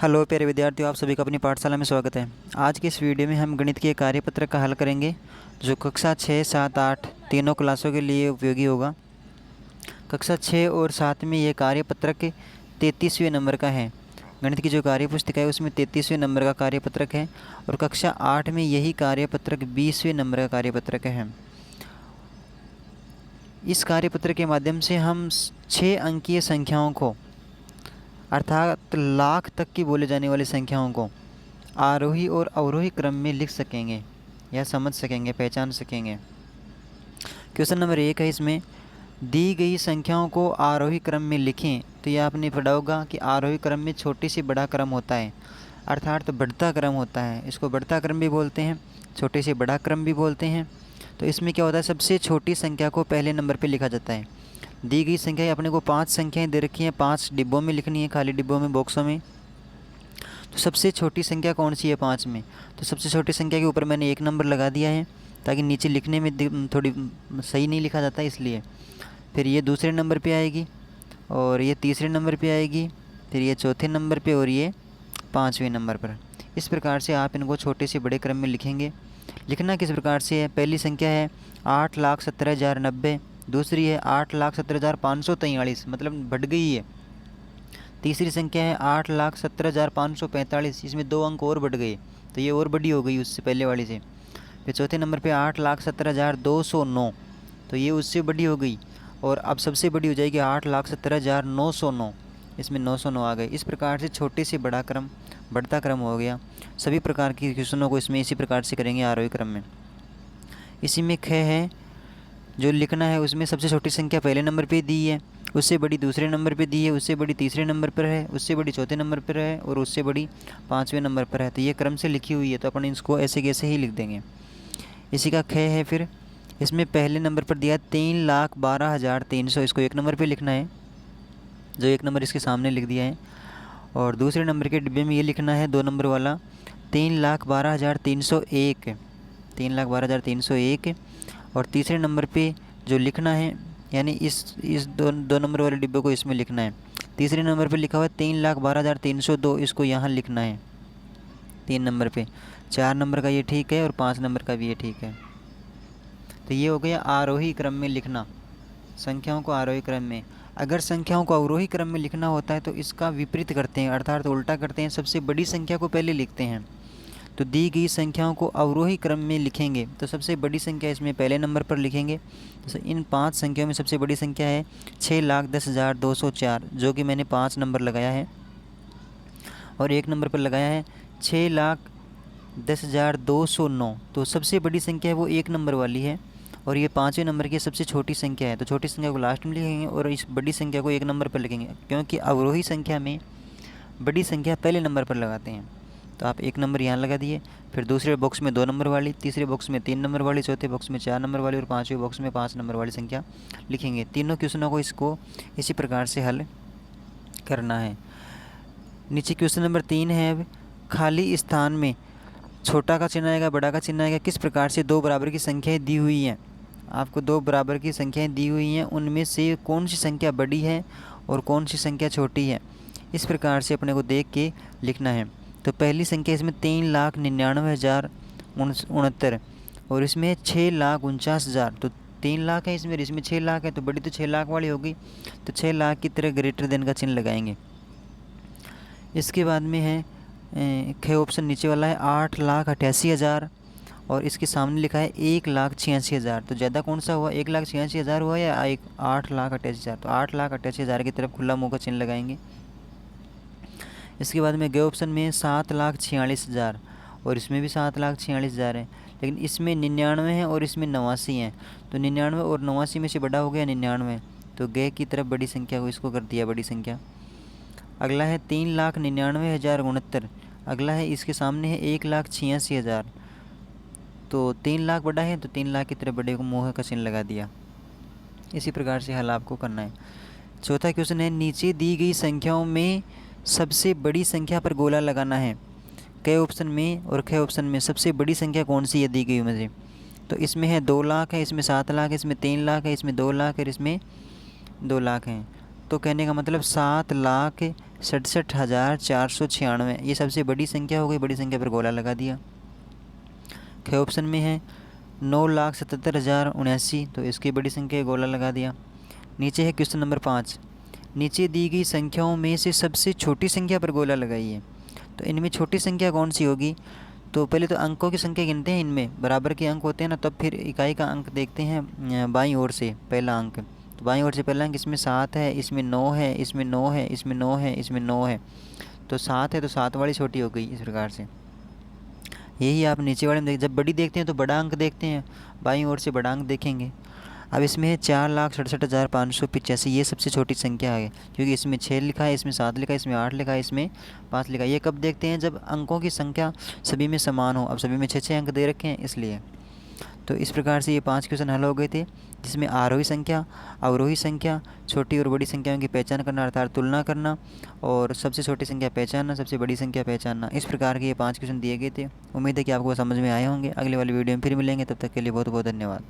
Hello प्यारे विद्यार्थियों, आप सभी का अपनी पाठशाला में स्वागत है। आज की इस वीडियो में हम गणित के कार्यपत्र का हल करेंगे जो कक्षा 6, 7, 8 तीनों क्लासों के लिए उपयोगी होगा। कक्षा 6 और 7 में ये कार्यपत्रक 33वें नंबर का है। गणित की जो कार्यपुस्तिका है उसमें 33वें नंबर का कार्यपत्रक है और कक्षा 8 में यही कार्यपत्रक 20वें नंबर का कार्यपत्रक है। इस कार्यपत्र के माध्यम से हम 6 अंकीय संख्याओं को अर्थात लाख तक की बोले जाने वाली संख्याओं को आरोही और अवरोही क्रम में लिख सकेंगे या समझ सकेंगे, पहचान सकेंगे। क्वेश्चन नंबर 1 है, इसमें दी गई संख्याओं को आरोही क्रम में लिखें। तो ये आपने पढ़ा होगा कि आरोही क्रम में छोटी से बड़ा क्रम होता है, अर्थात बढ़ता क्रम होता है। इसको बढ़ता क्रम भी बोलते हैं, छोटे से बड़ा क्रम भी बोलते हैं। तो इसमें क्या होता है, सबसे छोटी संख्या को पहले नंबर पर लिखा जाता है। दी गई संख्या अपने को 5 संख्याएं दे रखी हैं, 5 डिब्बों में लिखनी है, खाली डिब्बों में, बॉक्सों में। तो सबसे छोटी संख्या कौन सी है 5 में? तो सबसे छोटी संख्या के ऊपर मैंने 1 नंबर लगा दिया है ताकि नीचे लिखने में थोड़ी सही नहीं लिखा जाता इसलिए। फिर ये दूसरे नंबर पे आएगी और ये तीसरे नंबर पे आएगी, फिर ये चौथे नंबर पे और ये 5वें नंबर पर। इस प्रकार से आप इनको छोटे से बड़े क्रम में लिखेंगे। लिखना किस प्रकार से है, पहली संख्या है 8,17,090, दूसरी है 8,17,543, मतलब बढ़ गई है। तीसरी संख्या है 8,17,545, इसमें 2 अंक और बढ़ गए तो ये और बड़ी हो गई उससे पहले वाली से। फिर चौथे नंबर पे 8,17,209, तो ये उससे बड़ी हो गई और अब सबसे बड़ी हो जाएगी 8,17,909, इसमें 909 आ गए। इस प्रकार से छोटे से बड़ा क्रम, बढ़ता क्रम हो गया। सभी प्रकार की क्वेश्चनों को इसमें इसी प्रकार से करेंगे आरोही क्रम में। इसी में ख है जो लिखना है, उसमें सबसे छोटी संख्या पहले नंबर पे दी है, उससे बड़ी दूसरे नंबर पे दी है, उससे बड़ी तीसरे नंबर पर है, उससे बड़ी चौथे नंबर पर है और उससे बड़ी 5वें नंबर पर है। तो ये क्रम से लिखी हुई है तो अपन इसको ऐसे कैसे ही लिख देंगे। इसी का ख है, फिर इसमें पहले नंबर पर दिया 3,12,300, इसको 1 नंबर पर लिखना है, जो 1 नंबर इसके सामने लिख दिया है। और दूसरे नंबर के डिब्बे में ये लिखना है 2 नंबर वाला 3,12,301, 3,12,301। और तीसरे नंबर पे जो लिखना है, यानी इस दो नंबर वाले डिब्बे को इसमें लिखना है। तीसरे नंबर पे लिखा हुआ है 3,12,302, इसको यहाँ लिखना है 3 नंबर पे। 4 नंबर का ये ठीक है और 5 नंबर का भी ये ठीक है। तो ये हो गया आरोही क्रम में लिखना, संख्याओं को आरोही क्रम में। अगर संख्याओं को अवरोही क्रम में लिखना होता है तो इसका विपरीत करते हैं, अर्थात उल्टा करते हैं, सबसे बड़ी संख्या को पहले लिखते हैं। तो दी गई संख्याओं को अवरोही क्रम में लिखेंगे तो सबसे बड़ी संख्या इसमें पहले नंबर पर लिखेंगे। तो इन 5 संख्याओं में सबसे बड़ी संख्या है 6,10,204, जो कि मैंने 5 नंबर लगाया है। और 1 नंबर पर लगाया है 6,10,209, तो सबसे बड़ी संख्या है वो 1 नंबर वाली है और ये 5वें नंबर की सबसे छोटी संख्या है। तो छोटी संख्या को लास्ट में लिखेंगे और इस बड़ी संख्या को 1 नंबर पर लिखेंगे, क्योंकि अवरोही संख्या में बड़ी संख्या पहले नंबर पर लगाते हैं। तो आप 1 नंबर यहाँ लगा दिए, फिर दूसरे बॉक्स में 2 नंबर वाली, तीसरे बॉक्स में 3 नंबर वाली, चौथे बॉक्स में 4 नंबर वाली और 5वें बॉक्स में 5 नंबर वाली संख्या लिखेंगे। तीनों क्वेश्चनों को इसको इसी प्रकार से हल करना है। नीचे क्वेश्चन नंबर 3 है, अब खाली स्थान में छोटा का चिन्ह आएगा, बड़ा का चिन्ह आएगा। किस प्रकार से 2 बराबर की संख्याएँ दी हुई हैं, आपको 2 बराबर की संख्याएँ दी हुई हैं, उनमें से कौन सी संख्या बड़ी है और कौन सी संख्या छोटी है, इस प्रकार से अपने को देख के लिखना है। तो पहली संख्या इसमें 3,99,069 और इसमें 6,49,000, तो 3 लाख है इसमें, 6 लाख है, तो बड़ी तो 6 लाख वाली होगी। तो 6 लाख की तरह ग्रेटर देन का चिन्ह लगाएंगे। इसके बाद में है ख ऑप्शन नीचे वाला है 8,88,000 और इसके सामने लिखा है 1,86,000। तो ज़्यादा कौन सा हुआ, 1,86,000 हुआ या 8,88,000? तो 8,88,000 की तरफ खुला मुँह का चिन्ह लगाएंगे। इसके बाद में ग ऑप्शन में 7,46,000 और इसमें भी 7,46,000 है, लेकिन इसमें 99 है और इसमें 89 है। तो 99 और 89 में से बड़ा हो गया 99, तो ग की तरफ बड़ी संख्या को इसको कर दिया बड़ी संख्या। अगला है 3,99,069, अगला है इसके सामने है 1,86,000, तो 3 लाख बड़ा है तो 3 लाख की तरफ बड़े को मुँह का चिन्ह लगा दिया। इसी प्रकार से हल आपको करना है। चौथा क्वेश्चन है, नीचे दी गई संख्याओं में सबसे बड़ी संख्या पर गोला लगाना है। क ऑप्शन में और ख ऑप्शन में सबसे बड़ी संख्या कौन सी है दी गई मुझे? तो इसमें है 2 लाख है, इसमें 7 लाख है, इसमें 3 लाख है, इसमें 2 लाख है और इसमें 2 लाख हैं। तो कहने का मतलब 67,496, ये सबसे बड़ी संख्या हो गई, बड़ी संख्या पर गोला लगा दिया। ख ऑप्शन में है 9,77,079, तो इसकी बड़ी संख्या गोला लगा दिया। नीचे है क्वेश्चन नंबर 5, नीचे दी गई संख्याओं में से सबसे छोटी संख्या पर गोला लगाइए। तो इनमें छोटी संख्या कौन सी होगी? तो पहले तो अंकों की संख्या गिनते हैं, इनमें बराबर के अंक होते हैं ना, तब फिर इकाई का अंक देखते हैं बाईं ओर से पहला अंक। तो बाईं ओर से पहला अंक इसमें 7 है, इसमें 9 है, इसमें 9 है, इसमें 9 है, इसमें 9 है, तो 7 है, तो 7 वाली छोटी हो गई। इस प्रकार से यही आप नीचे वाले में जब बड़ी देखते हैं तो बड़ा अंक देखते हैं, बाईं ओर से बड़ा अंक देखेंगे। अब इसमें है 4,67,585, ये सबसे छोटी संख्या है, क्योंकि इसमें 6 लिखा है, इसमें 7 लिखा है, इसमें 8 लिखा है, इसमें 5 लिखा है। ये कब देखते हैं? जब अंकों की संख्या सभी में समान हो। अब सभी में 6-6 अंक दे रखे हैं इसलिए। तो इस प्रकार से ये 5 क्वेश्चन हल हो गए थे, जिसमें आरोही संख्या, अवरोही संख्या, छोटी और बड़ी संख्याओं की पहचान करना अर्थात तुलना करना, और सबसे छोटी संख्या पहचानना, सबसे बड़ी संख्या पहचानना, इस प्रकार के ये 5 क्वेश्चन दिए गए थे। उम्मीद है कि आपको समझ में आए होंगे। अगले वाली वीडियो में फिर मिलेंगे, तब तक के लिए बहुत बहुत धन्यवाद।